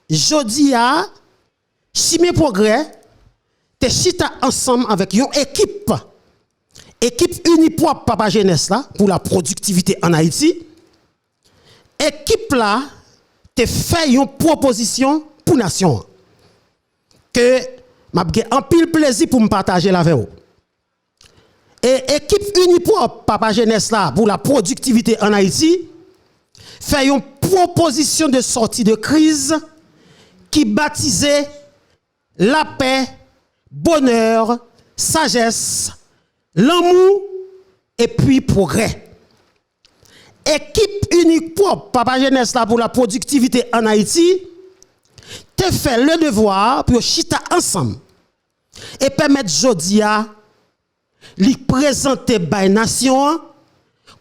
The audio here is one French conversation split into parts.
jodi a Chimé Progrès te chita ensemble avec une équipe Unipop Papa Jeunesse là pour la productivité en Haïti. Équipe là te fait une proposition pour nation que m'a en pile plaisir pour me partager la avec vous. Et équipe Unipop Papa Jeunesse là pour la productivité en Haïti fait une proposition de sortie de crise qui baptisait la paix, bonheur, sagesse, l'amour et puis progrès. Équipe Unipop Papa Jeunesse là pour la productivité en Haïti te fait le devoir pour chita ensemble et permettre Jodia li présenter bay nation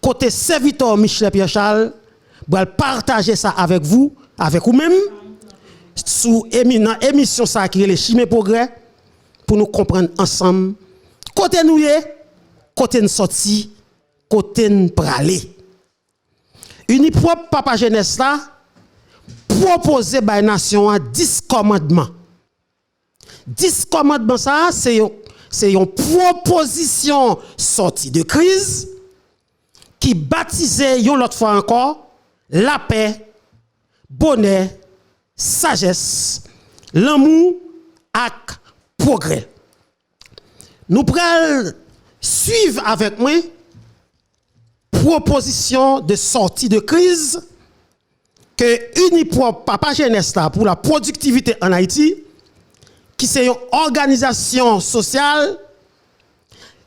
côté serviteur Michel Pierre Charles pour partager ça avec vous même sous émission ça qui est le Chimé Progrès pour nous comprendre ensemble côté nous côté nous sorti côté nous praler. Unipop Papa Jeunesse là proposer bay nation 10 commandements. 10 commandements ça c'est une proposition sortie de crise qui baptisait une autre fois encore la paix, bonheur, sagesse, l'amour et progrès. Nous prenons suivre avec moi proposition de sortie de crise que Unipop Papa Jeunesse là pour la productivité en Haïti qui c'est une organisation sociale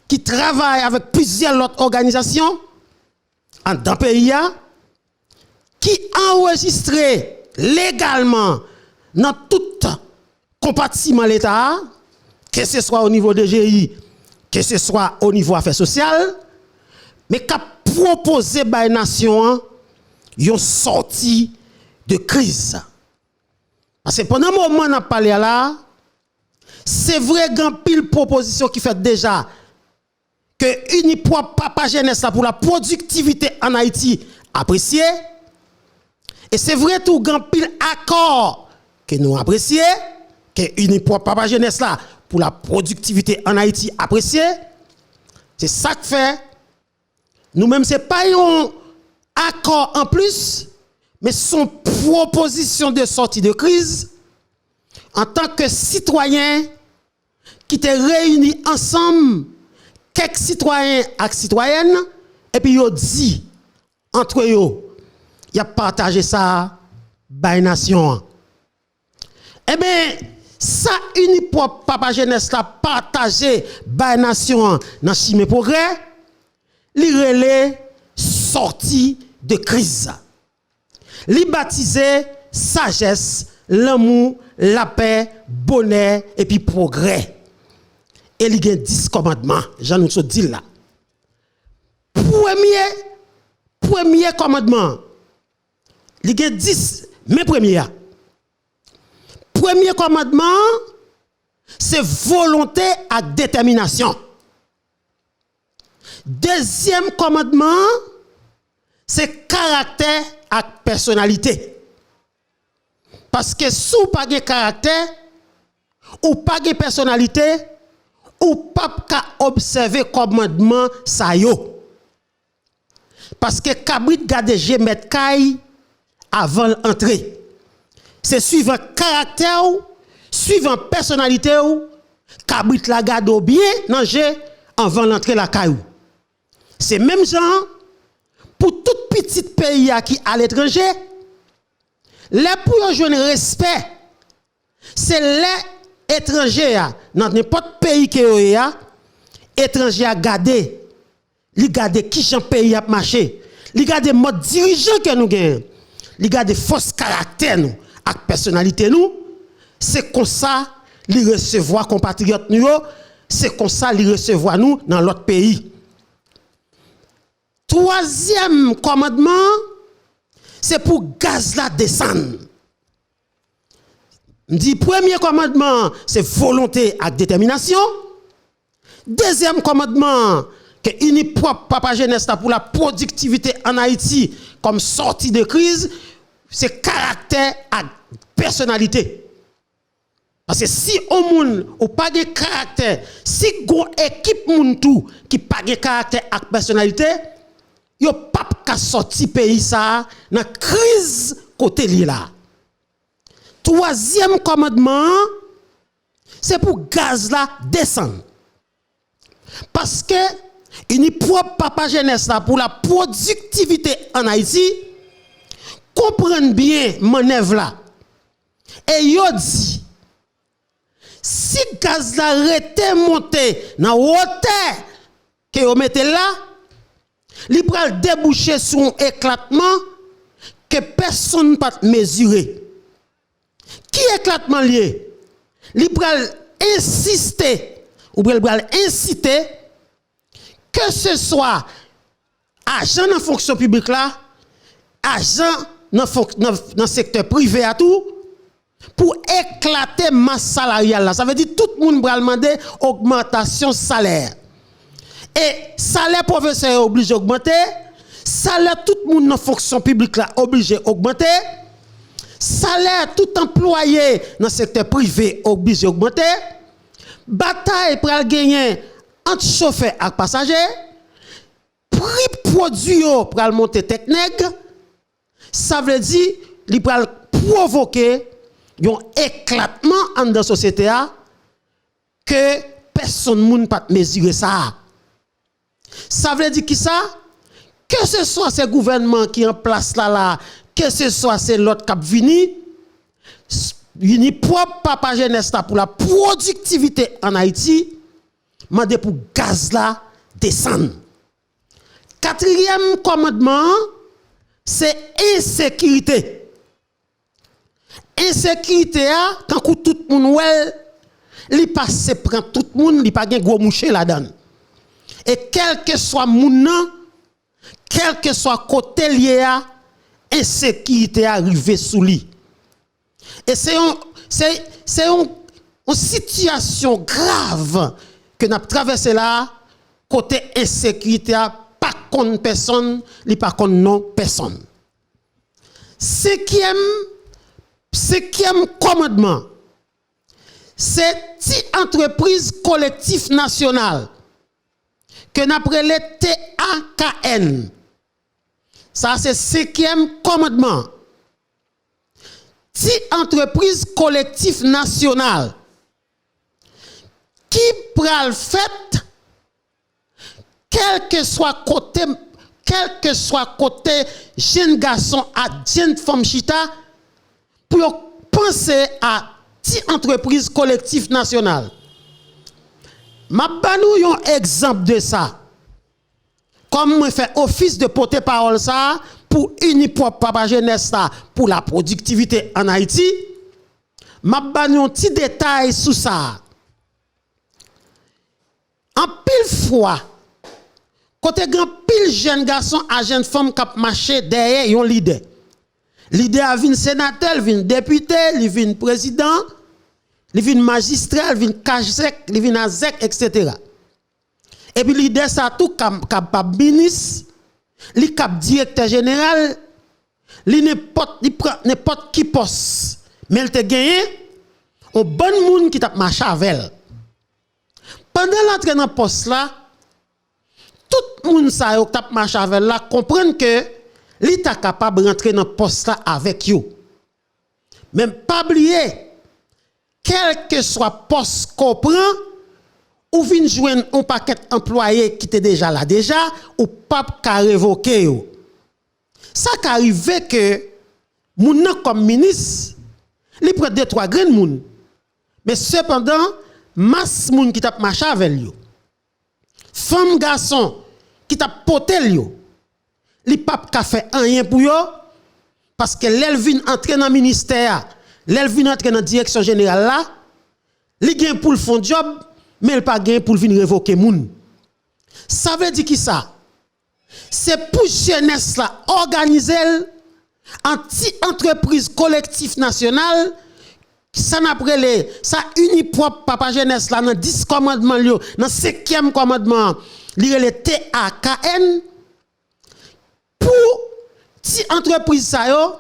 qui travaille avec plusieurs autres organisations dans le pays qui enregistré légalement dans tout compartiment de l'État, que ce soit au niveau de GI, que ce soit au niveau affaires sociales, mais qui a proposé à la nation une sortie de crise. Parce que pendant un moment, on a parlé là, c'est vrai qu'il y a pile proposition qui fait déjà que Unipop Papa Jeunesse pour la productivité en Haïti apprécié. Et c'est vrai tout grand pile accord que nous apprécions, que Unipop Papa Jeunesse là pour la productivité en Haïti apprécié. C'est ça que fait. Nous-mêmes, ce n'est pas un accord en plus, mais son proposition de sortie de crise en tant que citoyen qui te réunis ensemble, quelques citoyens et citoyennes, et puis ils dit entre eux, il a partagé ça par la nation. Eh bien, ça Unipop Papa Jeunesse l'a partagé par la nation dans Chimé Progrès, li relè sortie de crise. Li baptisé sagesse, l'amour, la paix, bonheur et puis progrès. Et il y a 10 commandements, j'en ai dit là. Premier commandement, il y a 10, mais premier commandement, c'est volonté et détermination. Deuxième commandement, c'est caractère et personnalité. Parce que si vous n'avez pas de caractère, ou pas de personnalité, ou pas observer commandement ça yo. Parce que kabrit gade je met kay avant l'entrée. C'est suivant caractère ou, suivant personnalité ou, kabrit la gade bien nan je avant l'entrée la kay ou. C'est même genre pour tout petit pays qui à l'étranger, les pour jouer respect, c'est les étrangers dans n'importe pays que y a, étrangers à garder, li garder qui j'en pays a marché, li garder mode dirigeant que nous gagnons, li garder force caractère nous, avec personnalité nous, c'est comme ça li recevoir compatriotes nous, c'est comme ça li recevoir nous dans l'autre pays. Troisième commandement, c'est pour gaz la descendre. Dit premier commandement, c'est volonté et détermination. Deuxième commandement, que Unipop Papa Jeunesse pour la productivité en Haïti comme sortie de crise, c'est caractère et personnalité. Parce que si on moun ou pas de caractère, si gon équipe moun tout qui pas de caractère et personnalité, yo pas ka sorti pays ça dans crise côté li là. Troisième commandement, c'est pour gaz là descendre. Parce que une propre papa jeunesse là pour la productivité en Haïti, comprendre bien manœuvre là. Et yo dit si gaz la rete monté dans hauteur que vous mettez là, li pral déboucher sur un éclatement que personne ne peut mesurer. Qui éclatement lié? Li pral insister ou pral inciter que ce soit agent dans fonction publique là, agent dans le secteur privé à tout, pour éclater masse salariale là. Ça veut dire tout le monde va demander augmentation salaire. Et salaire professeur est obligé d'augmenter, salaire tout le monde dans fonction publique là obligé d'augmenter, salaire tout employé dans le secteur privé obligé d'augmenter, bataille pour gagner entre chauffeur et passager, prix produit pour monter technique, ça veut dire qu'il va provoquer un éclatement en la société que personne ne peut mesurer ça. Ça veut dire qui ça? Que ce soit ce gouvernement qui est en place là, que ce soit c'est l'autre qui vini, une propre papa jeunesse pour la productivité en Haïti, mande pour gaz là descendre. Quatrième commandement, c'est insécurité. Insécurité quand tout le monde li passe prend tout le monde, li pas gen gros mouché là-dedans. Et quel que soit moun quel que soit côté lié à insécurité arrive sous lui. Et c'est une situation grave que n'a traversé là côté insécurité pas contre personne, li pas contre non personne. Cinquième commandement, c'est une entreprise collective nationale que nous appelons TAKN. Ça, c'est le cinquième commandement. Une entreprise collective nationale qui pral fait quel que soit côté jeune garçon à jeune femme chita pour penser à une entreprise collective nationale. Ma banou un exemple de ça. Comme je fais office de porte-parole ça pour Unipop Papa Jeunesse pour la productivité en Haïti. Ma banou un petit détail sur ça. En pile fois, côté grand pile jeune garçon à jeune femme qui marché derrière un leader. Leader a vin sénateur, il vin député, il vin président, il vin magistrat, il vin kajsek, il vin azek, etc. Et puis leader ça tout cap ministre, li cap directeur général, li n'importe qui poste. Mais il te gagné un bon monde qui t'a marché avec. Pendant l'entrée dans poste là, tout le monde ça yo t'a marché avec là comprendre que l'État est capable de rentrer dans le poste là avec vous. Même pas oublier, quel que soit le poste qu'on prend, ou vient joindre un paquet d'employés qui était déjà là ou pas qu'à révoquer. Ça qui arrive que, moun comme ministre, il prend 2-3 grains de moun. Mais cependant, masse moun qui t'a marché avec lui. Femme, garçon, qui t'a porté lui. Li pap ka fait rien pour yo parce que l'elle vient entrer dans le ministère, l'elle vient entrer dans la direction générale là, li gen pour le fond job mais elle pas gen pour venir révoquer moun. Ça veut dire qui ça? C'est pour jeunesse là organiser anti-entreprise collective nationale ça n'a prélé ça Unipop Papa Jeunesse là dans 10 commandements dans 5e commandement li le TAKN pour si entreprise ça yo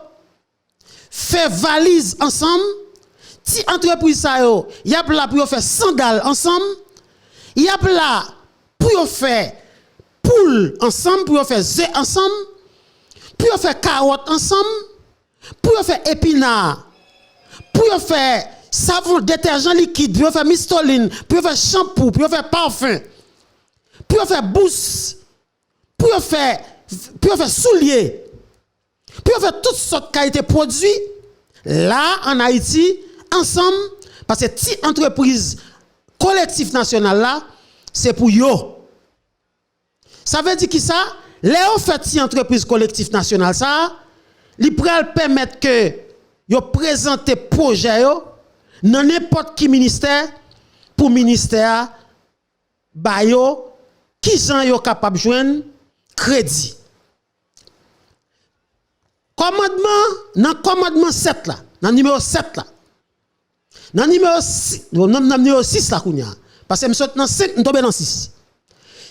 fait valise ensemble, ti entreprise ça yo, y a là pour faire sandales ensemble, y a là pour faire poule ensemble, pour faire œufs ensemble, pour faire carottes ensemble, pour faire épinards, pour faire savon détergent liquide, pour faire mistoline, pour faire shampoo, pour faire parfum, pour faire bousse, pour faire souliers, pour faire toutes sortes de qualités de produits, là en Haïti, ensemble, parce que cette entreprise collective nationale là, c'est pour yo. Ça veut dire que ça, les fait cette entreprise collective nationale ça, li pral permettre que yo présenter projet yo dans n'importe qui ministère pour ministère ba yo qui gens yo capable joindre crédit. Commandement 7 là, dans numéro 7 là. Dans numéro 6 là kounya parce que me saute dans 5 me tomber dans 6.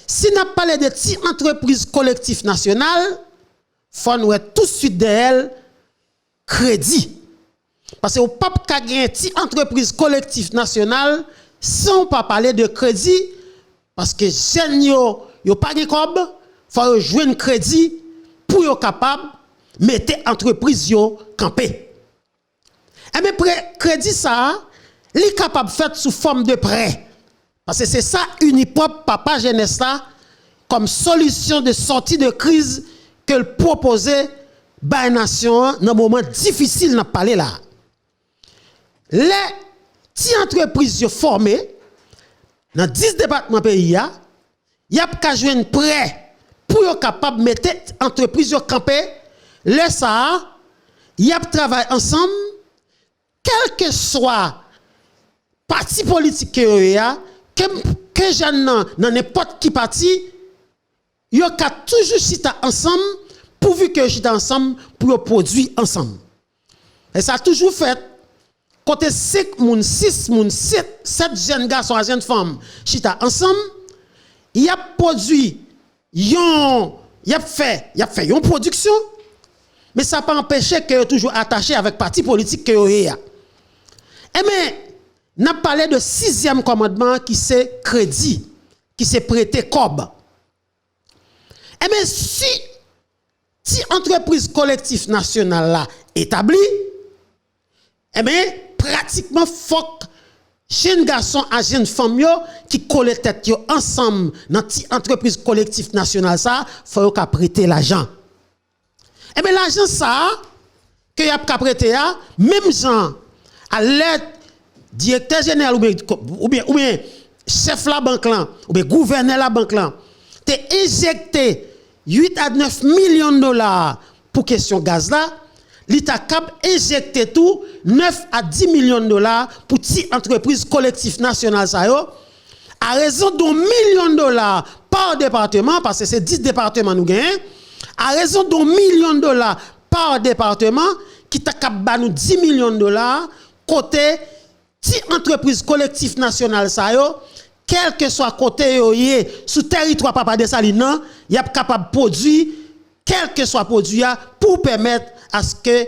Si n'a parlé de ti entreprise collective nationale, faut nous tout de suite de elle crédit. Parce que au pape ka gen ti entreprise collective nationale sans pas parler de crédit parce que jeune yo pas gen kob, faut joindre crédit pour yo capable mettre entreprise yo camper. Et mais crédit ça, li capable fait sous forme de prêt. Parce que c'est ça Unipop Papa Jeunesse là comme solution de sortie de crise que le proposait par nation dans un moment difficile n'a parler là. Les petites entreprises formées dans 10 départements pays y a pas jouer un prêt pour être capable mettre entreprise yo camper le ça y a travailler ensemble quel que soit parti politique que jeune dans n'importe qui parti yo ka toujours chita ensemble pourvu que chita ensemble pour produire ensemble et ça a toujours fait côté 5 moun 6 moun 7 jeunes garçons et jeunes femmes chita ensemble y a produit y a fait une production mais ça pas empêcher que toujours attaché avec parti politique que yo et mais n'a parlé de 6e commandement qui c'est crédit, qui c'est prêter cob. Et bien si entreprise collective nationale là établie, et bien pratiquement faut jeunes garçons et jeunes femmes qui collent tête ensemble dans une entreprise collective nationale ça, faut qu'à prêter l'argent. Et bien l'argent ça que y a qu'à prêter même gens à l'aide directeur général ou bien chef la banque là ou bien gouverneur la banque là t'es injecté 8 à 9 millions de dollars pour question gaz là l'État cap injecté tout 9 à 10 millions de dollars pour ti entreprise collective nationale ça yo à raison de millions de dollars par département parce que c'est 10 départements nous gagnons à raison de millions de dollars par département qui t'a cap ba nous 10 millions de dollars côté si entreprise collective nationale ça yo quel que soit côté yo sous territoire Papa Dessalines y a capable produire quel que soit produit pour permettre à ce que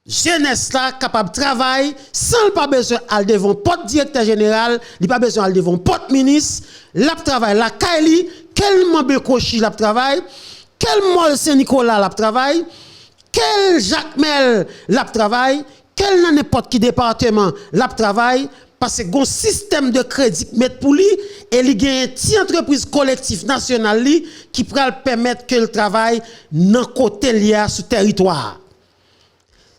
jeunesse là capable travailler sans pas besoin aller devant porte directeur général, il pas besoin aller devant porte ministre, la travail la Kaili, quel membre Kochi la travail, quel Mol Saint-Nicolas la travail, quel Jacques Mel la travail, quel n'importe qui département la travail parce que gon système de crédit mettre pour lui et il y a une entreprise collective nationale qui peut permettre que le travail dans côté lié sur territoire.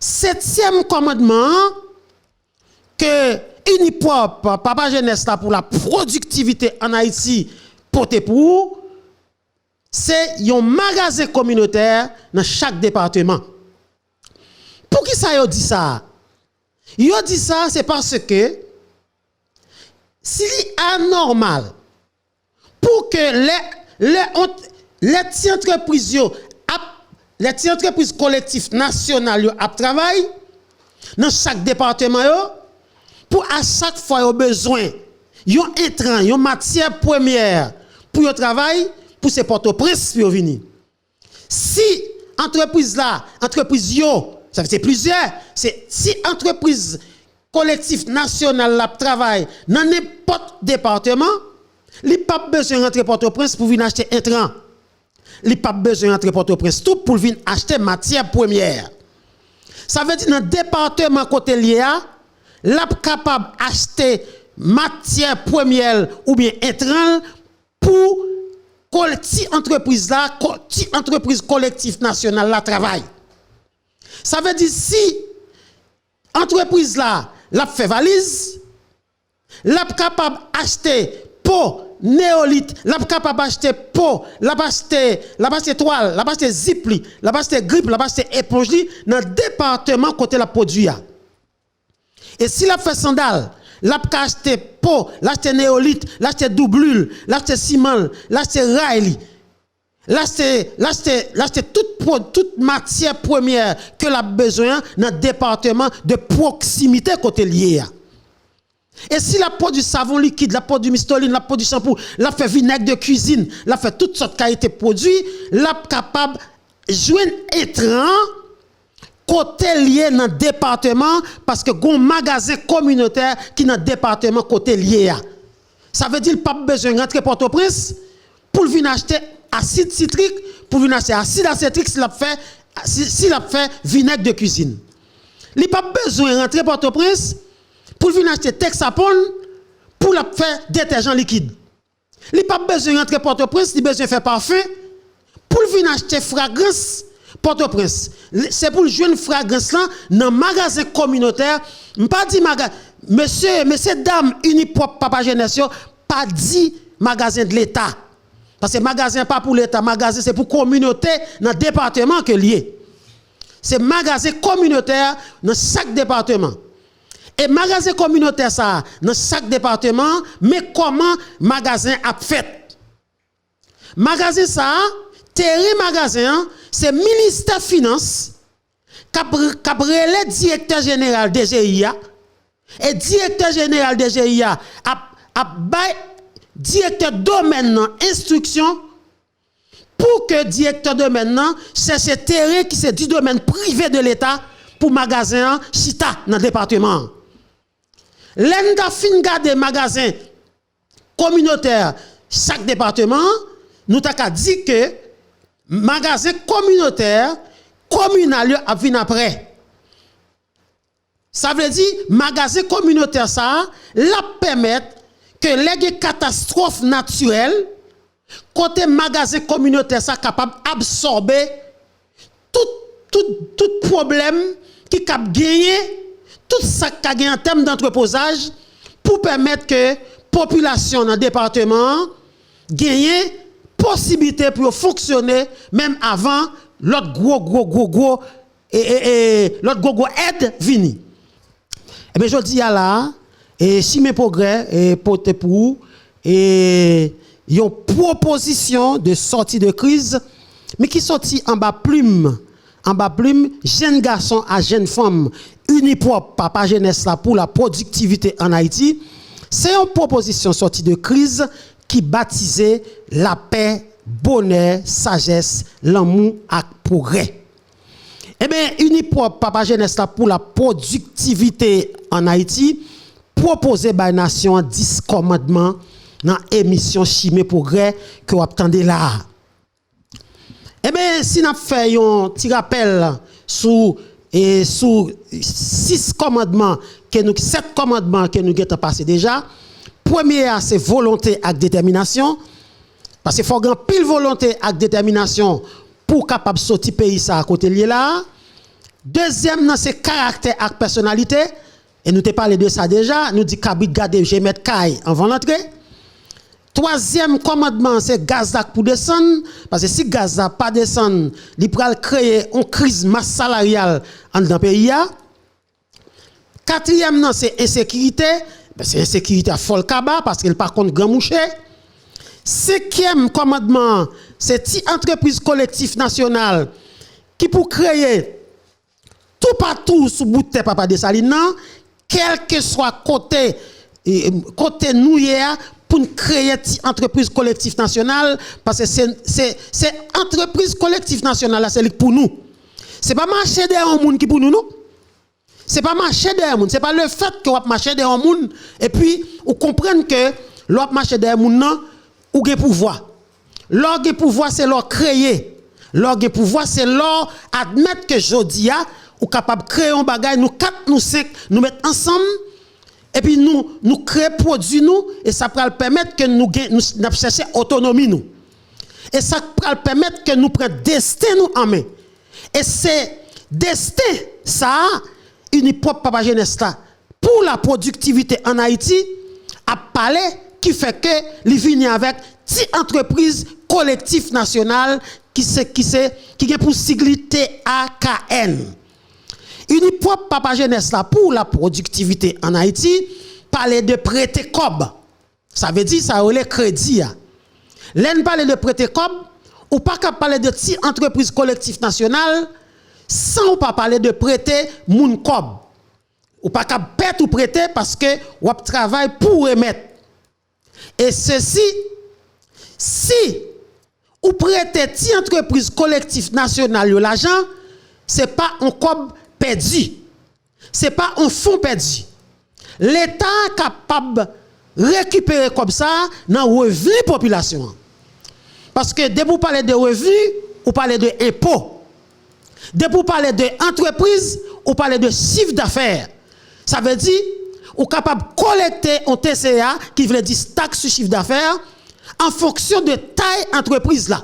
7e commandement que Unipop Papa Jeunesse là pour la productivité en Haïti porté pour c'est un magasin communautaire dans chaque département. Pour qui ça yo dit ça? Yo dit ça c'est parce que s'il est anormal pour que les entreprises collectives nationales à travail dans chaque département pour à chaque fois yo besoin yon intrant yon matière première pour yo travail pour ces Port-au-Prince pour venir si entreprise yo Ça fait plusieurs. C'est si entreprise collectif national la travail dans n'importe département, il n'y a pas besoin de rentrer Port-au-Prince pour venir acheter intrant. Il n'y a pas besoin de rentrer Port-au-Prince tout pour venir acheter matière première. Ça veut dire dans le département côté lié, là capable d'acheter matière première ou bien intrant pour entreprise là, entreprise collectif national la travail. Ça veut dire si entreprise là, la fait valise, la capable d'acheter pot néolithe, la capable d'acheter pot, la acheter toile, la acheter zipli, la acheter grippe, la acheter éponge dans le département côté la produit. Et si la fait sandal, la acheter pot, l'acheter néolithe, l'acheter doublule, l'acheter ciment, l'acheter rail, l'acheter toute matière première que l'a besoin dans le département de proximité côté lié. Et si la produit savon liquide, la produit mistoline, la produit shampoo, la fait vinaigre de cuisine, la fait toutes sortes de qualités de produits, la capable de joindre étrange côté lié dans le département parce que gon magasin communautaire qui dans le département côté lié. Ça veut dire pas besoin de rentrer Port-au-Prince pour venir acheter acide citrique, pour venir acheter acide acétique s'il a fait vinaigre de cuisine. Il pas besoin de rentrer Port-au-Prince pour venir acheter Texapone pour la faire détergent liquide. Il pas besoin de rentrer Port-au-Prince, il besoin de faire parfum pour venir acheter fragrance Port-au-Prince. C'est pour jouer une fragrance là dans magasin communautaire, pas dit magasin monsieur dame Unipop Papa Génération, pas dit magasin de l'État. Parce que magasin pas pour l'État, magasin c'est pour communauté dans le département que lié. C'est magasin communautaire dans chaque département. Et magasin communautaire ça dans chaque département, mais comment magasin a fait? Magasin ça, terrain magasin, c'est ministère finance qui a relé directeur général de GIA et directeur général de GIA a directeur domaine instruction pour que directeur domaine cherche terrain qui c'est du domaine privé de l'État pour magasin chita dans le département. L'enda fin garder magasin communautaire chaque département, nous t'a dit que magasin communautaire communal a vinn après. Ça veut dire magasin communautaire ça la permettre que les catastrophes naturelles côté magasin communautaire ça capable absorber tout problème qui cap gagner tout ça qui a gagné en termes d'entreposage pour permettre que population dans le département gagne possibilité pour fonctionner même avant l'autre gros aide vini. Et bien je dis à là et si mes progrès et porter pour et une proposition de sortie de crise mais qui sortit en bas plume jeune garçon à jeune femme Unipop Papa Jeunesse là pour la productivité en Haïti. C'est une proposition sortie de crise qui baptisait la paix, bonheur, sagesse, l'amour et progrès. Eh bien, Unipop Papa Jeunesse là pour la productivité en Haïti proposé par la nation 10 commandements dans l'émission Chimé Progrès que vous attendez là. Eh bien, si nous faisons un petit rappel sur 6 commandements, 7 commandements que nous avons passé déjà. Premier, c'est volonté et détermination. Parce qu'il faut avoir pile volonté et détermination pour capable sortir pays ça à côté de là. Deuxième, c'est caractère et personnalité. Et nous t'ai parlé de ça déjà. Nous dit qu'habit garder, je mettre caille avant l'entrée. Troisième commandement, c'est Gazdak pour descendre. Parce que si Gazdak pas descendre, il pourra créer une crise masse salariale dans le pays. Quatrième, c'est insécurité. C'est insécurité à folle kaba parce qu'il par contre grand mouché. Cinquième commandement, c'est une entreprise collective nationale qui pour créer tout partout sous bout de papa de Saline, quel que soit côté nous pour créer une entreprise collective nationale parce que c'est entreprise collective nationale là c'est pour nous. C'est pas marcher derrière un monde qui pour nous, non? C'est pas marcher derrière un monde. C'est pas le fait que vous marcher derrière un monde et puis vous comprenez que l'autre marcher derrière un monde, non, ou avez pouvoir. L'or de pouvoir, c'est l'or créer. L'or de pouvoir, c'est l'or admettre que Jodia ou capable de créer un bagage, nous 4, nous 5, nous mettre ensemble, et puis nous créer produit nous, et ça va permettre que nous cherchions autonomie nous. Et ça va permettre que nous prenions destin nous en main. Et c'est destin, ça, une propre Papa Jeunesse pour la productivité en Haïti, à parler qui fait que les vient avec 10 entreprises collectives nationales qui est pour sigler TAKN. Une propre Papa Jeunesse pour la productivité en Haïti, parler de prêter cob. Ça veut dire ça les crédits. L'en parler de prêter cob, ou pas qu'à parler de 10 entreprises collectives nationales sans pas parler de prêter moun cob. Ou pas qu'à perdre ou prêter parce que ou travaille pour remettre. Et ceci, si ou prêtez 10 entreprises collectives nationales l'argent, ce n'est pas un cob perdu. Ce n'est pas un fonds perdu. L'État est capable de récupérer comme ça dans le revenu de la population. Parce que dès que vous parlez de revenus, vous parlez d'impôts. Dès que vous parlez d'entreprise, vous parlez de chiffre d'affaires. Ça veut dire vous êtes capable de collecter un TCA qui veut dire taxe sur chiffre d'affaires en fonction de taille entreprise là.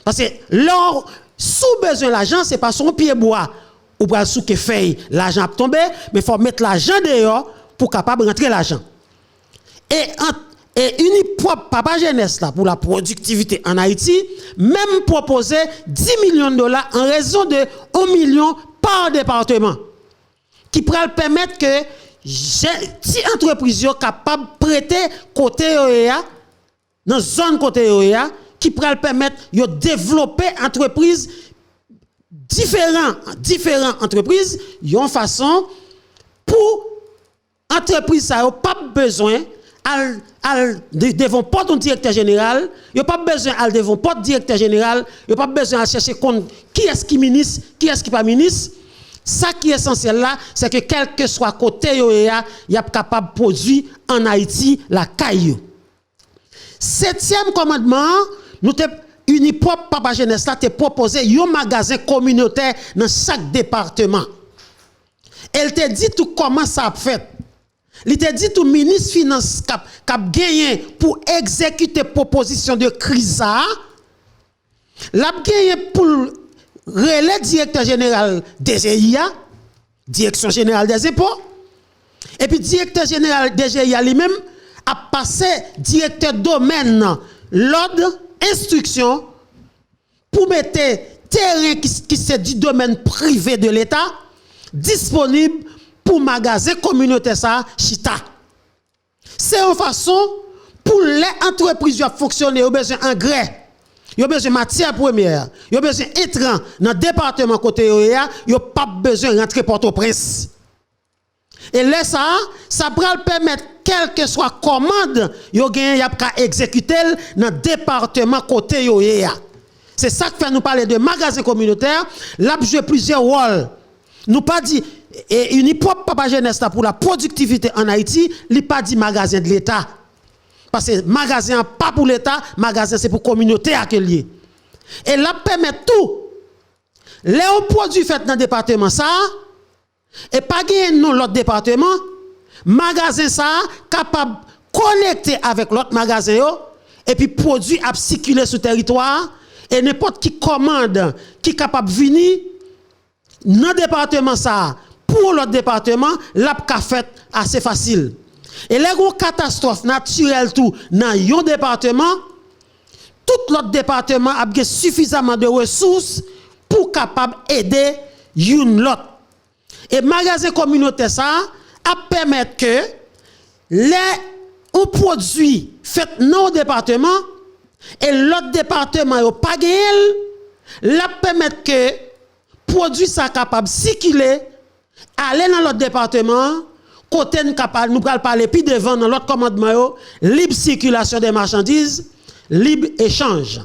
Parce que leur sous besoin l'argent, ce n'est pas son pied bois ou pas sous que fait l'argent a tombé, mais il faut mettre l'argent dehors pour capable rentrer l'argent. Et une propre Papa Jeunesse là pour la productivité en Haïti, même proposer 10 millions de dollars en raison de 1 million par département. Qui pourrait permettre que si entreprises sont capables de prêter côté OEA, dans la zone côté OEA, qui pourrait permettre de développer entreprises différentes entreprises, une façon pour entreprise ça n'a pas besoin devant pas ton directeur général, il n'y a pas besoin à devant pas directeur général, il n'y a pas besoin à chercher qui est-ce qui ministre, qui est-ce qui pas ministre. Ça qui est essentiel là, c'est que quel que soit côté il y a capable de produire en Haïti la caillou. 7e commandement, nous te Unipop Papa Jeunesse là te proposé un magasin communautaire dans chaque département. Elle te dit tout comment ça a fait. Il te dit tout ministre finance cap gagné pour exécuter proposition de crise. L'a gagné pour relais directeur général des GIA, direction générale des impôts. Et puis directeur général des GIA lui-même a passé directeur domaine l'ordre instruction pour mettre terrain qui c'est du domaine privé de l'État disponible pour magasin communautaire ça chita. C'est une façon pour les entreprises qui fonctionnent, ils ont besoin d'engrais, ils ont besoin de matières premières, ils ont besoin d'intrants dans le département côté OEA, ils n'ont pas besoin de rentrer Port-au-Prince. Et là, ça va permettre, quelle que soit commande, ils ont exécuter dans le département côté OEA. C'est ça qui fait nous parler de magasin communautaire. Là, joué plusieurs rôles. Nous pas dit, et une propre Papa Jeunesse pour la productivité en Haïti, il pas dit magasin de l'État. Parce que magasin pas pour l'État, magasin c'est pour la communauté à lié. Et là, permet tout. Les produits faits dans le département, ça, et pas gagner dans l'autre département, magasin ça, capable de connecter avec l'autre magasin, et puis produit à circuler sur le territoire, et n'importe qui commande, qui est capable de venir dans le département ça, pour l'autre département, l'a fait assez facile. Et les gros catastrophes naturelles tout dans un département, tout l'autre département a suffisamment de ressources pour capable aider l'autre. Et magasin communautaire ça a permettre que les produits faits dans le département et l'autre département n'a pas gagné, la permettre que produit ça capable de circuler, aller dans l'autre département, côté nous capable nous parler puis devant dans l'autre commandement, libre circulation des marchandises, libre échange.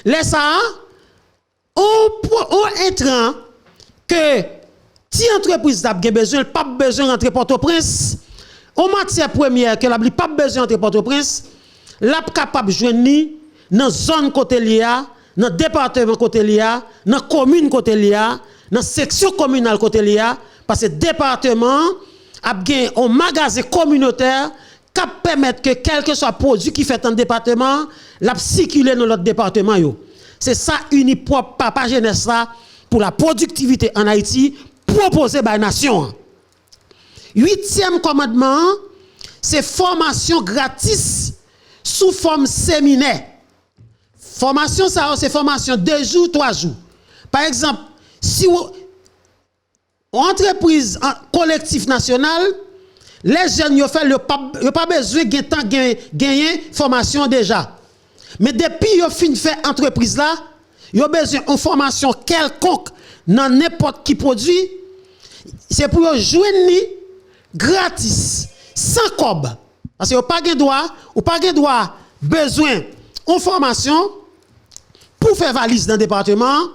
Les ça on intrant que si entreprise n'a pas besoin, pas besoin d'entrer Port-au-Prince, en matière première, que n'a pas besoin d'entrer Port-au-Prince, l'a capable de joindre dans zone côté liya, dans département côté liya, dans commune côté liya, dans section communale côté liya, parce que département a un magasin communautaire qui permet que quel que soit produit qui fait dans le département, la circuler dans l'autre département yo. C'est ça Unipop Papa Jeunesse là pour la productivité en Haïti proposé par la nation. 8e commandement, c'est formation gratis sous forme séminaire. Formation ça c'est formation 2 jours, 3 jours. Par exemple, si vous entreprise collectif national, les jeunes yo fait le pas besoin de gagner formation déjà. Mais depuis yo fin fait entreprise là, yo besoin de formation quelconque dans n'importe qui produit, c'est pour yo joindre gratis, sans cob. Parce que pas de droit besoin de formation pour faire valise dans le département,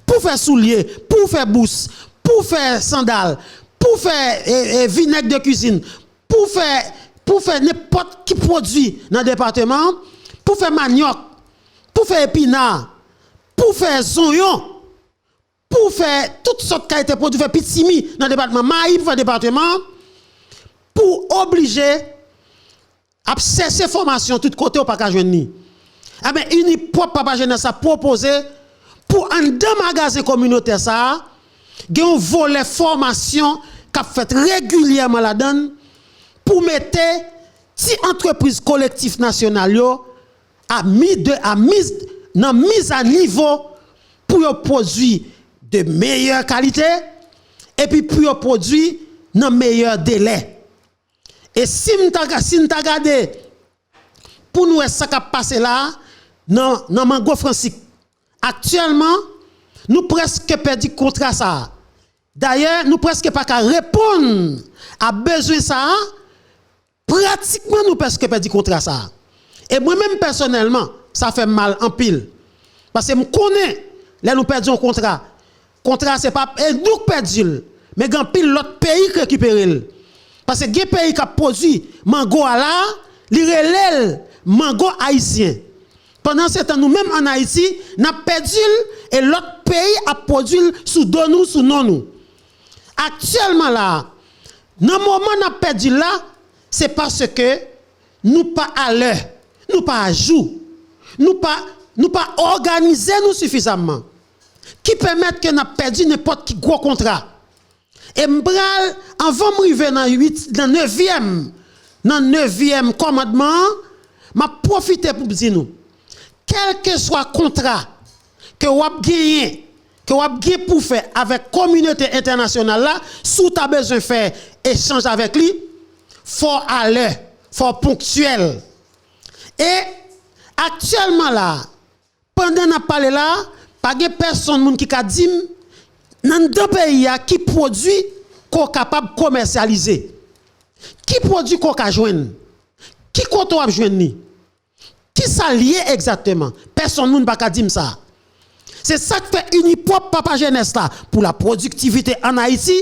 pour faire souliers, pour faire bourse, pour faire sandales, pour faire vinaigre de cuisine, pour faire n'importe qui produit dans le département, pour faire manioc, pour faire épinard, pour faire zonyon, pour faire toutes sortes de qualités de produits, faire pitimi dans le département, maïs pour faire département, pour obliger à cesser formation tout côté au pas qu'à joindre. Ah ben Unipop Papa Jeunesse a proposé pour un deux magasins communautaires ça, il y a un volet formation qui a fait régulièrement la donne pour mettre si entreprise collectif national yo a mise à niveau pour produire de meilleure qualité et puis pour produire dans meilleur délai. Et si nous regardons pour nous ça qui a passé là dans Mango Francis, actuellement nous presque perdu contrat ça. D'ailleurs, nous presque pas qu'à répondre à besoin ça. Pratiquement nous presque perdu contrat ça. Et moi-même personnellement, ça fait mal en pile. Parce que je connais, là nous perdons un contrat. Contrat c'est pas et nous perdons, mais en pile l'autre pays qui récupère. Parce que les pays qui produit mango à là, li relève mango haïtien. Pendant ce temps, nous-mêmes en Haïti, nous avons perdu et l'autre pays a produit sous nous, sous nous. Actuellement là, dans le moment où nous avons perdu là, c'est parce que nous pas à l'heure, nous pas à jour, nous pas organisé nous suffisamment. Qui permettent que nous avons perdu n'importe quel gros contrat. Et m'bral, avant de arriver dans le 9e commandement, m'a profité pour dire nous, quel que soit le contrat que vous avez gagné pour faire avec la communauté internationale là, si tu as besoin de faire échange avec lui, faut à l'heure, faut ponctuel. Et actuellement là, pendant qu'on a parlé là, pas de personne qui a dit dans deux pays qui produit qu'on est capable de commercialiser. Qui produit qu'on peut joindre? Qui compte à joindre? Qui s'allie exactement? Personne ne peut pas dire ça. C'est ça que fait Unipop Papa Jeunesse là pour la productivité en Haïti.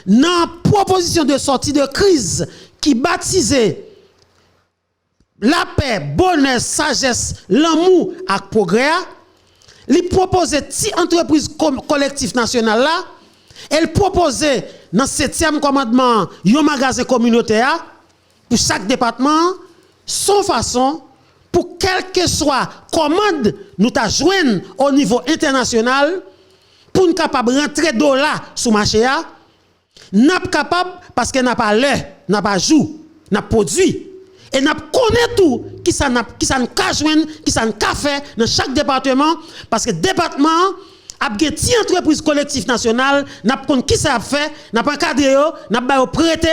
Dans la proposition de sortie de crise qui baptisait la paix, bonheur, sagesse, l'amour et le progrès, il proposait si entreprise collectif national là, elle proposait dans le 7e commandement un magasin communautaire pour chaque département, sans façon pour quelle que soit commande nous t'a joindre au niveau international pour nous capable rentrer $, sur le marché là, n'a pas capable parce que n'a pas l'heure, n'a pas jour, n'a produit et n'a connaît tout qui ça n'a joindre, qui ça n'a fait dans chaque département parce que département a une entreprise collective nationale, n'a pas qui ça a fait, n'a pas cadré, n'a pas prêté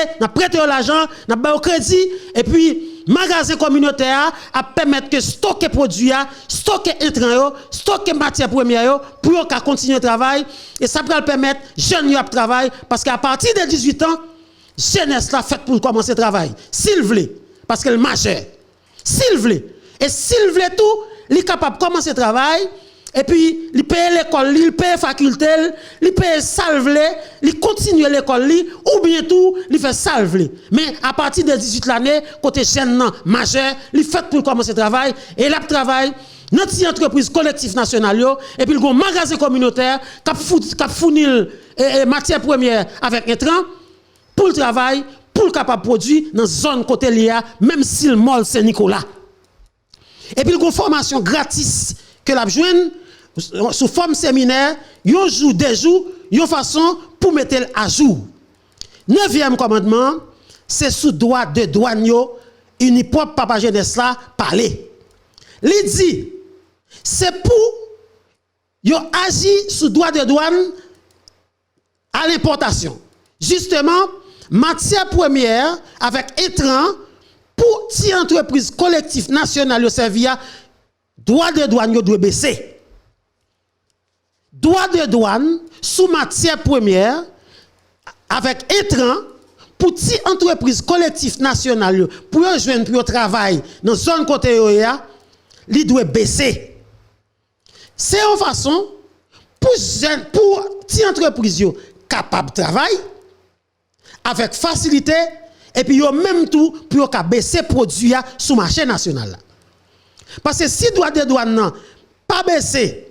l'argent, n'a pas crédit et puis magasin communautaire a permettre que stocker produits, stocker intrants, stocker matières premières pour qu'on continue le travail et ça va permettre jeunes à travailler parce qu'à partir de 18 ans, jeunesse là fait pour commencer le travail. S'il veut parce qu'elle majeur. S'il veut et s'il veut tout, il est capable de commencer le travail et puis il paye l'école, il paye faculté, il paye salve, il continue l'école, ou bien tout, il fait salve. Mais à partir de 18 l'année, côté jeune majeur, il fait pour commencer le travail, et là, travail, notre entreprise collective nationale, et puis il y a un magasin communautaire qui fournit matière première avec intrant pour le travail, pour le capable produire dans la zone côté liée, même si le mall Saint-Nicolas. Et puis il y a une formation gratis que la joine sous forme séminaire, un jour, 2 jours, une façon pour mettre à jour. 9e commandement, c'est sous droit de douane, une propre papa jeunesse là, parler. Il dit, c'est pour yo agir sous droit de douane à l'importation. Justement, matière première avec intrant pour ti entreprise collective nationale yo servia, droit de douane yo doit baisser. Droit de douane sous matière première avec intrant pour ti entreprise collective nationale pour joindre pour travail dans zone côté yo ya, li doit baisser. C'est une façon pour ti entreprise yo capable de travailler avec facilité et puis yo même tout pour baisser produit sur le marché national. Parce que si droit de douane non pas baisser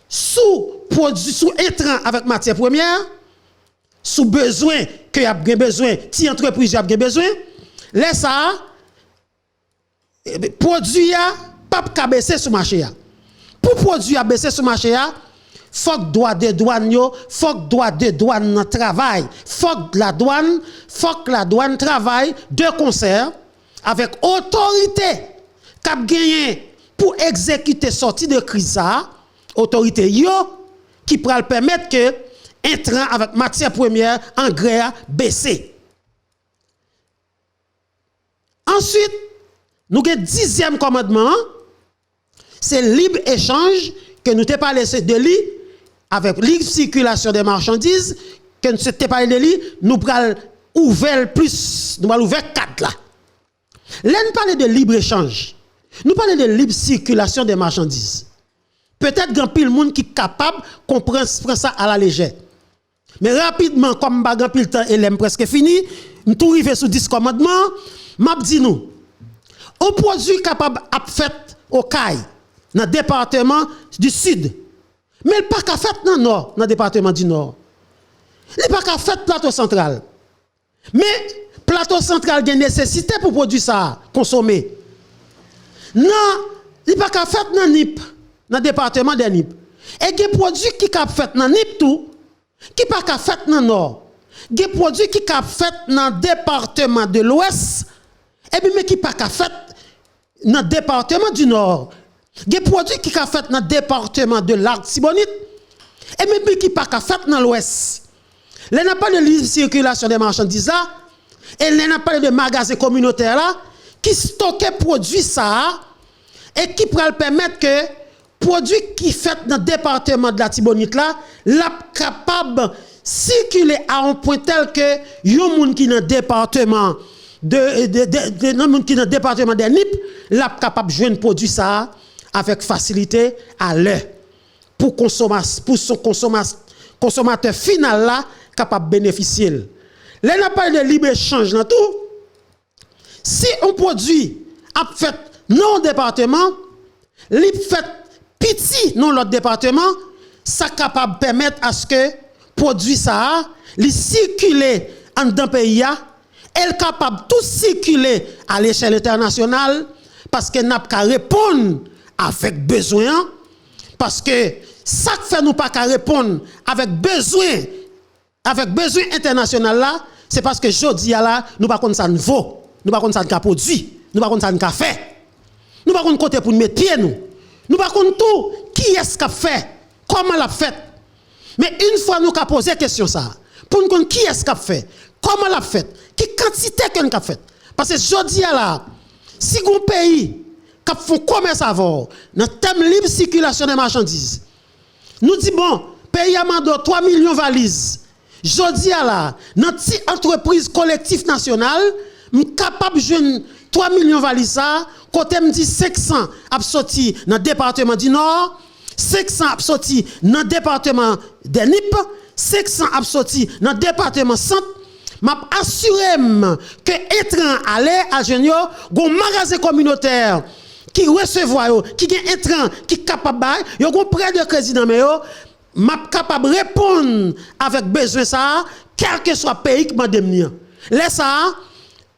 sous produit sous intrant avec matière première, sous besoin que y a besoin, ti entreprise y a besoin, laisse ça produit pas baisser sur le marché. Pour produit à baisser sur le marché, faut que droit de douane faut que droit de douane travail, faut que la douane travaille de concert avec autorité qui a gagné pour exécuter sortie de crise ça, autorité qui pourra permettre que intrant avec matière première engrais baisser. Ensuite, nous avons 10e commandement, c'est libre échange que nous t'ai parlé de lui avec libre circulation des marchandises que nous t'ai parlé de lui, nous pral ouvert plus, nous pral ouvert 4 là. Là nous parler de libre échange. Nous parlons de libre circulation des marchandises. Peut-être grand pile monde qui est capable comprendre ça à la légère. Mais rapidement comme grand pile temps et l'aime presque fini, nous tout arrivé sous 10 commandements, m'a dit nous un produit capable à fait au CAI dans le département du sud. Mais il pas qu'à fait dans le nord, dans le département du nord. Il pas qu'à fait plateau central. Mais plateau central a une nécessité pour produire ça, consommer. Non, il pas qu'à fait dans NIP, dans le département de NIP. Et des produits qui sont fait dans NIP tout, qui pas qu'à fait dans le nord. Des produits qui sont fait dans le département de l'ouest, et puis mais qui pas qu'à fait dans le département du nord. Des produits qui sont fait dans le département de l'Artibonite, et même qui pas qu'à fait dans l'ouest. Là n'a pas de libre circulation des marchandises là, et là n'a pas de magasins communautaires là qui stockent produits ça et qui pourraient permettre que produits qui fait dans le département de l'Artibonite là, la capable circuler à un point tel que yon moun qui dans le département de département de NIP, la capable joindre produit ça avec facilité à l'heure pour son consommateur final là capable bénéficier. Là n'a pas de libre échange dans tout. Si un produit a fait non département, li fait petit non l'autre département, ça capable permettre à ce que produit ça li circuler en dans pays elle capable tout circuler à l'échelle internationale parce que n'a pas répondre avec besoin parce que ça fait nous pas répondre avec besoin international là, c'est parce que jodi là nous pas connait ça ne vaut, nous pas connait ça ne produit, nous pas connait ça ne fait. Nous pas connait côté pour mettre pied nous pas connait tout qui est-ce qu'a fait, comment l'a fait. Mais une fois nous qu'a posé question ça, pour nous connait qui est-ce qu'a fait, comment l'a fait, qui quantité qu'on a fait. Parce que jodi là, si un pays qui font commerce avant dans thème libre circulation des marchandises, nous dit bon, pays a mandé 3 millions de valises. Jodi là, notre entreprise collective nationale, capable de jouer 3 millions de valises ça, côté me dit 500 a sorti dans le département du Nord, 500 a sorti dans le département des NIP, 500 a sorti dans le département centre. M'a assuré que étran aller à Genio, gon magasin communautaire qui recevoir yo, qui gen étran qui capable yo gon prêt de crédit dans yo, m'a capable répondre avec besoin ça, quel que soit pays qui mandem. Laisse ça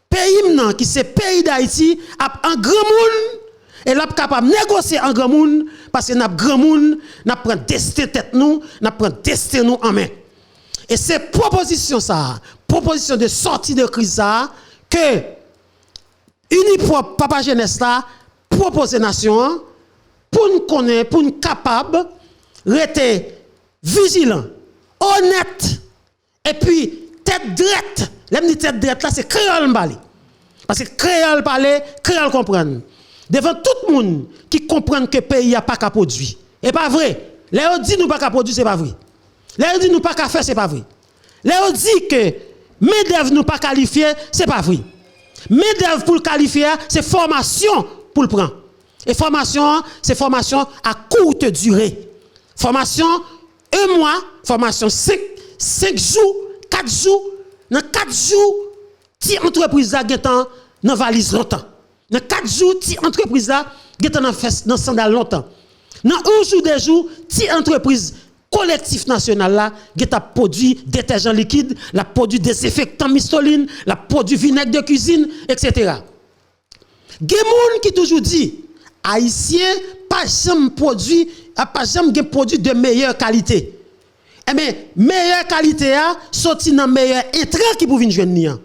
pays qui c'est pays d'Haïti a un grand monde et là capable négocier en grand monde parce que n'a grand monde n'a prend destin tête nous, n'a prend destin nous en main. Et c'est proposition ça, proposition de sortie de crise ça que Unipro Papa Jeunesse là propose nation pour nous connaître, pour nous capable rester vigilant, honnête et puis tête droite. L'aime dit tête droite là c'est créole parler. Parce que créole parler, créole comprendre. Devant tout le monde qui comprend que le pays a pas qu'à produire. Et pas vrai. Là on dit nous pas qu'à produire c'est pas vrai. Là on dit nous pas qu'à faire c'est pas vrai. Là on dit que MEDEV nous pas qualifié c'est pas vrai. MEDEV pour le qualifier c'est formation pour le prendre. Et formation c'est formation à courte durée. Formation 1 mois, formation 5 jours, 4 jours. Dans 4 jours, ti entreprise là getan dans valise longtemps. Dans 4 jours, ti entreprise là getan dans sandal longtemps. Dans 1 jour 2 jours, ti entreprise collectif national là geta produit détergent liquide, la produit désinfectant mistoline, la produit vinaigre de cuisine, etc. Gen moun qui toujours dit haïtien pas jamais produit, pas jamais produit de meilleure qualité. Eh bien, meilleure qualité a sorti dans meilleur étrange qui pour venir joindre.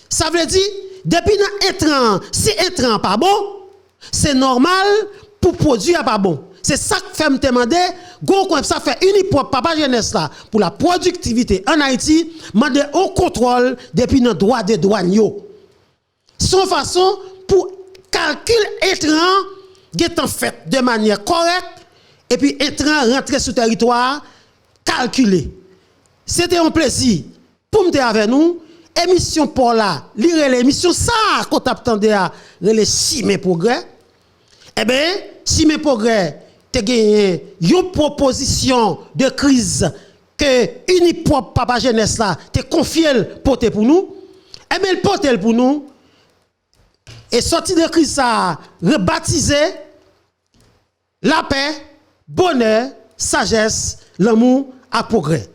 Ça veut dire depuis dans étrange, si étrange pas bon, c'est normal pour produire pas bon. C'est ça que fait me demander, ça fait Unipro Papa Jeunesse là pour la productivité en Haïti, demander au contrôle depuis nos droits de douane yo. Son façon pour calcul étrange est fait de manière correcte et puis étrange rentrer sur territoire calculé. C'était un plaisir pour me avec nous. Émission pour là, lire l'émission ça qu'on t'attendait à les Chimé Progrès. Eh bien, Chimé Progrès te gagné une proposition de crise que Unipro Papa Jeunesse là te confié porter pour nous. Eh bien, le porter pour nous et sorti de crise ça rebaptisé la paix, bonheur, sagesse, l'amour à progrès.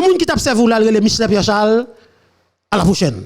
monde qui t'a observé le Michel Pierre Charles, à la prochaine.